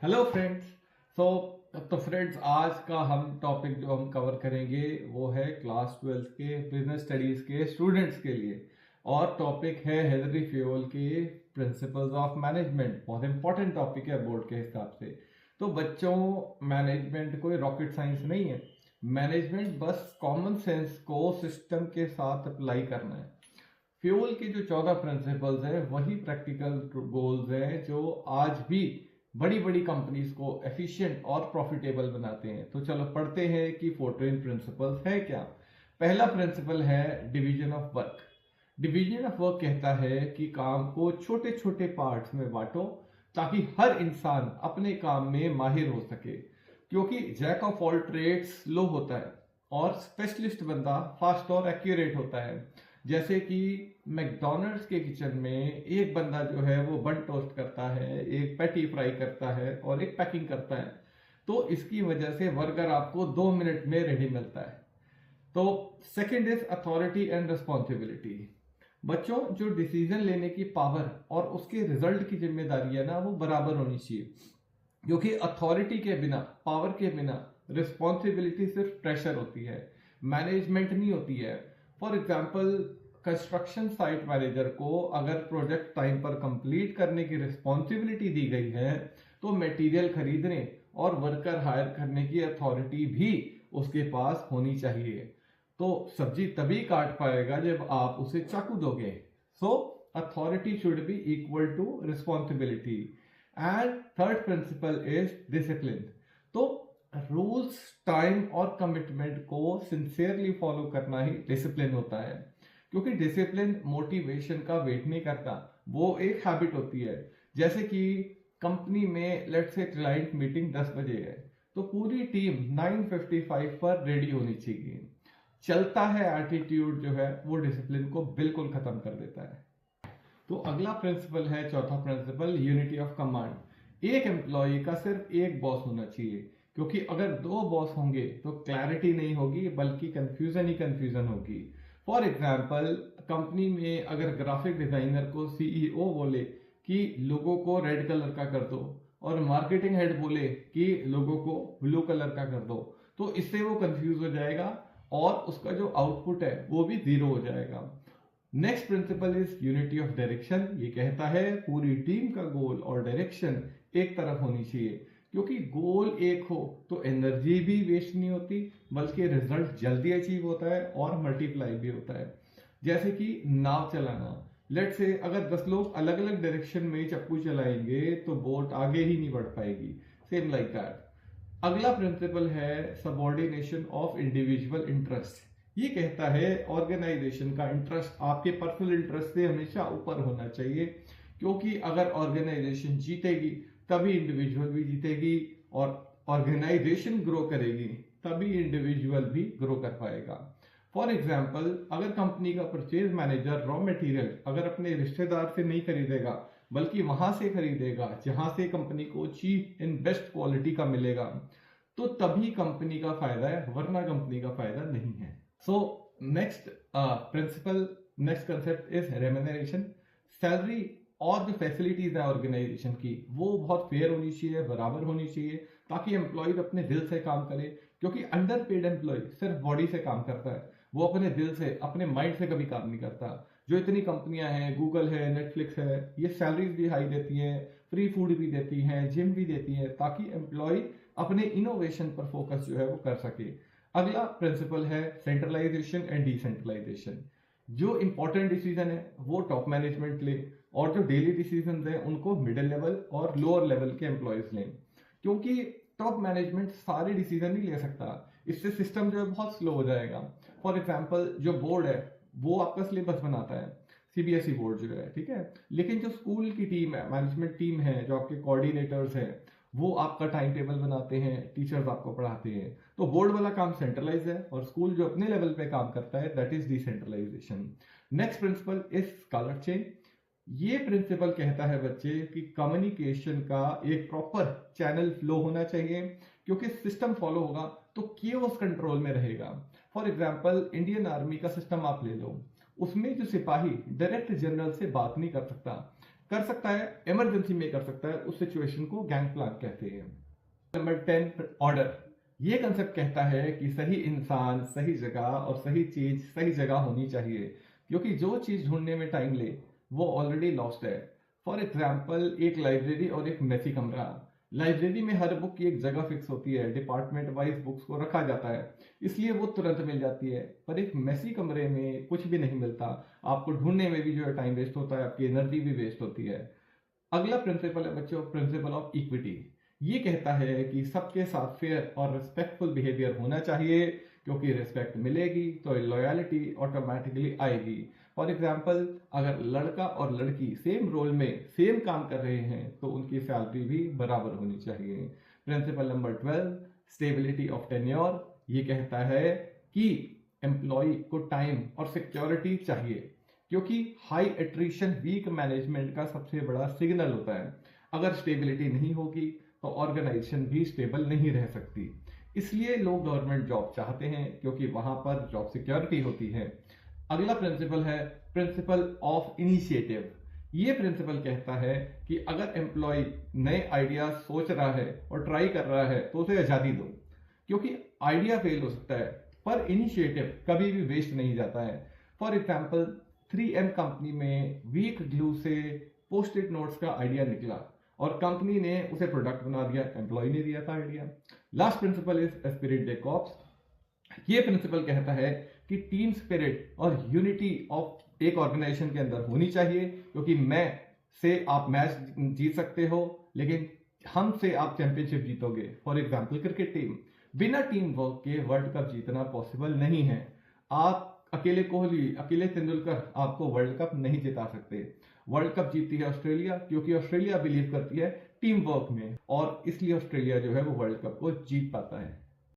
Hello friends. तो friends, आज का हम टॉपिक जो हम कवर करेंगे वो है क्लास 12 के बिजनेस स्टडीज के स्टूडेंट्स के लिए। और टॉपिक है हेनरी फ्योल के प्रिंसिपल्स ऑफ मैनेजमेंट। बहुत इंपॉर्टेंट टॉपिक है बोर्ड के हिसाब से। तो बच्चों, मैनेजमेंट कोई रॉकेट साइंस नहीं है। मैनेजमेंट बस कॉमन सेंस को सिस्टम के साथ अप्लाई करना है। फ्यूल के जो 14 प्रिंसिपल्स हैं वही प्रैक्टिकल गोल्स हैं जो आज भी बड़ी बड़ी कंपनीज को एफिशिएंट और प्रॉफिटेबल बनाते हैं। तो चलो पढ़ते हैं कि 14 प्रिंसिपल्स है क्या। पहला प्रिंसिपल है division of work. Division of work कहता है कि काम को छोटे छोटे पार्ट्स में बांटो ताकि हर इंसान अपने काम में माहिर हो सके, क्योंकि jack of all trades slow होता है और स्पेशलिस्ट बंदा फास्ट और एक्यूरेट होता है। जैसे कि मैकडोनल्ड्स के किचन में एक बंदा जो है वो बन टोस्ट करता है, एक पैटी फ्राई करता है और एक पैकिंग करता है। तो इसकी वजह से बर्गर आपको 2 मिनट में रेडी मिलता है। तो second is authority and responsibility. बच्चों, जो डिसीजन लेने की पावर और उसके रिजल्ट की जिम्मेदारी है ना, वो बराबर होनी चाहिए। क्योंकि अथॉरिटी के बिना, पावर के बिना रिस्पॉन्सिबिलिटी सिर्फ प्रेशर होती है, मैनेजमेंट नहीं होती है। For example, construction site manager को अगर प्रोजेक्ट टाइम पर कंप्लीट करने की रिस्पॉन्सिबिलिटी दी गई है तो मटेरियल खरीदने और वर्कर हायर करने की अथॉरिटी भी उसके पास होनी चाहिए। तो सब्जी तभी काट पाएगा जब आप उसे चाकू दोगे। So authority should be equal to responsibility. And third principle is discipline. तो रूल्स, टाइम और कमिटमेंट को सिंसियरली फॉलो करना ही डिसिप्लिन होता है। क्योंकि डिसिप्लिन मोटिवेशन का वेट नहीं करता, वो एक हैबिट होती है। जैसे कि कंपनी में लेट्स से क्लाइंट मीटिंग 10 बजे है, तो पूरी टीम 9:55 पर रेडी होनी चाहिए। चलता है एटीट्यूड जो है वो डिसिप्लिन को बिल्कुल खत्म कर देता है। तो अगला प्रिंसिपल है, चौथा प्रिंसिपल, यूनिटी ऑफ कमांड। एक एम्प्लॉय का सिर्फ एक बॉस होना चाहिए, क्योंकि अगर दो बॉस होंगे तो क्लैरिटी नहीं होगी बल्कि कंफ्यूजन ही कंफ्यूजन होगी। फॉर एग्जाम्पल, कंपनी में अगर ग्राफिक डिजाइनर को सीईओ बोले कि लोगों को रेड कलर का कर दो और मार्केटिंग हेड बोले कि लोगों को ब्लू कलर का कर दो, तो इससे वो कंफ्यूज हो जाएगा और उसका जो आउटपुट है वो भी जीरो हो जाएगा। Next principle is unity of direction. ये कहता है पूरी टीम का गोल और डायरेक्शन एक तरफ होनी चाहिए, क्योंकि गोल एक हो तो एनर्जी भी वेस्ट नहीं होती बल्कि रिजल्ट जल्दी अचीव होता है और मल्टीप्लाई भी होता है। जैसे कि नाव चलाना, लेट से अगर 10 लोग अलग अलग डायरेक्शन में चप्पू चलाएंगे तो बोट आगे ही नहीं बढ़ पाएगी। Same like that. अगला प्रिंसिपल है सबऑर्डिनेशन ऑफ इंडिविजुअल इंटरेस्ट। ये कहता है ऑर्गेनाइजेशन का इंटरेस्ट आपके पर्सनल इंटरेस्ट से हमेशा ऊपर होना चाहिए, क्योंकि अगर ऑर्गेनाइजेशन जीतेगी तभी इंडिविजुअल भी जीतेगी, और ऑर्गेनाइजेशन ग्रो करेगी तभी इंडिविजुअल भी ग्रो कर पाएगा। फॉर एग्जाम्पल, अगर कंपनी का परचेज मैनेजर रॉ मटेरियल अगर अपने रिश्तेदार से नहीं खरीदेगा बल्कि वहां से खरीदेगा जहां से कंपनी को चीप इन बेस्ट क्वालिटी का मिलेगा, तो तभी कंपनी का फायदा है, वरना कंपनी का फायदा नहीं है। So next principle, next concept is remuneration. Salary और जो फैसिलिटीज है ऑर्गेनाइजेशन की वो बहुत फेयर होनी चाहिए, बराबर होनी चाहिए, ताकि एम्प्लॉय अपने दिल से काम करे। क्योंकि अंडर पेड एम्प्लॉय सिर्फ बॉडी से काम करता है, वो अपने दिल से, अपने माइंड से कभी काम नहीं करता। जो इतनी कंपनियां हैं, गूगल है, नेटफ्लिक्स है, ये सैलरीज भी हाई देती हैं, फ्री फूड भी देती हैं, जिम भी देती हैं, ताकि एम्प्लॉय अपने इनोवेशन पर फोकस जो है वो कर सके। अगला प्रिंसिपल है सेंट्रलाइजेशन एंड डिसेंट्रलाइजेशन। जो इंपॉर्टेंट डिसीजन है वो टॉप मैनेजमेंट ले, और जो डेली डिसीजन है उनको मिडिल लेवल और लोअर लेवल के एम्प्लॉयज लें। क्योंकि टॉप मैनेजमेंट सारे डिसीजन नहीं ले सकता, इससे सिस्टम जो है बहुत स्लो हो जाएगा। फॉर एग्जाम्पल, जो बोर्ड है वो आपका सिलेबस बनाता है, सीबीएसई बोर्ड जो है, ठीक है, लेकिन जो स्कूल की टीम है, मैनेजमेंट टीम है, जो आपके कोऑर्डिनेटर्स हैं, वो आपका टाइम टेबल बनाते हैं, टीचर्स आपको पढ़ाते हैं। तो बोर्ड वाला काम सेंट्रलाइज है और स्कूल जो अपने लेवल पे काम करता है that is decentralisation. Next principle is scalar chain. ये प्रिंसिपल कहता है बच्चे कि कम्युनिकेशन का एक प्रॉपर चैनल फ्लो होना चाहिए, क्योंकि सिस्टम फॉलो होगा तो केओस कंट्रोल में रहेगा। फॉर एग्जाम्पल, इंडियन आर्मी का सिस्टम आप ले लो, उसमें जो सिपाही डायरेक्ट जनरल से बात नहीं कर सकता, कर सकता है, इमरजेंसी में कर सकता है, उस सिचुएशन को गैंग प्लान कहते हैं। Number 10, order. ये कंसेप्ट कहता है कि सही इंसान सही जगह और सही चीज सही जगह होनी चाहिए, क्योंकि जो चीज ढूंढने में टाइम ले वो ऑलरेडी लॉस्ट है। फॉर एग्जाम्पल, एक लाइब्रेरी और एक मेसी कमरा। लाइब्रेरी में हर बुक की एक जगह फिक्स होती है, डिपार्टमेंट वाइज बुक्स को रखा जाता है, इसलिए वो तुरंत मिल जाती है। पर एक मेसी कमरे में कुछ भी नहीं मिलता, आपको ढूंढने में भी जो है टाइम वेस्ट होता है, आपकी एनर्जी भी वेस्ट होती है। अगला प्रिंसिपल है बच्चों, प्रिंसिपल ऑफ इक्विटी। ये कहता है कि सबके साथ फेयर और रिस्पेक्टफुल बिहेवियर होना चाहिए, क्योंकि रिस्पेक्ट मिलेगी तो लॉयलिटी ऑटोमेटिकली आएगी। फॉर एग्जाम्पल, अगर लड़का और लड़की सेम रोल में सेम काम कर रहे हैं तो उनकी सैलरी भी बराबर होनी चाहिए। Principle number 12, stability of tenure. ये कहता है कि एम्प्लॉय को टाइम और सिक्योरिटी चाहिए, क्योंकि हाई एट्रिशन वीक मैनेजमेंट का सबसे बड़ा सिग्नल होता है। अगर स्टेबिलिटी नहीं होगी तो ऑर्गेनाइजेशन भी स्टेबल नहीं रह सकती। इसलिए लोग गवर्नमेंट जॉब चाहते हैं, क्योंकि वहां पर जॉब सिक्योरिटी होती है। अगला प्रिंसिपल है प्रिंसिपल ऑफ इनिशिएटिव। ये प्रिंसिपल कहता है कि अगर एम्प्लॉय नए आइडिया सोच रहा है और ट्राई कर रहा है तो उसे आजादी दो, क्योंकि आइडिया फेल हो सकता है पर इनिशिएटिव कभी भी वेस्ट नहीं जाता है। फॉर एग्जाम्पल, 3M कंपनी में वीक ग्लू से पोस्ट इट नोट्स का आइडिया निकला और कंपनी ने उसे प्रोडक्ट बना दिया, एम्प्लॉय ने दिया था idea. Last principle is esprit de corps. ये प्रिंसिपल कहता है कि टीम स्पिरिट और यूनिटी ऑफ एक ऑर्गेनाइजेशन के अंदर होनी चाहिए, क्योंकि मैं से आप मैच जीत सकते हो लेकिन हम से आप चैंपियनशिप जीतोगे। फॉर एग्जाम्पल, क्रिकेट टीम, बिना टीम वर्क के वर्ल्ड कप जीतना पॉसिबल नहीं है। आप अकेले कोहली, अकेले तेंदुलकर आपको वर्ल्ड कप नहीं जिता सकते। वर्ल्ड कप जीतती है ऑस्ट्रेलिया, क्योंकि ऑस्ट्रेलिया बिलीव करती है टीम वर्क में, और इसलिए ऑस्ट्रेलिया जो है वो वर्ल्ड कप को जीत पाता है।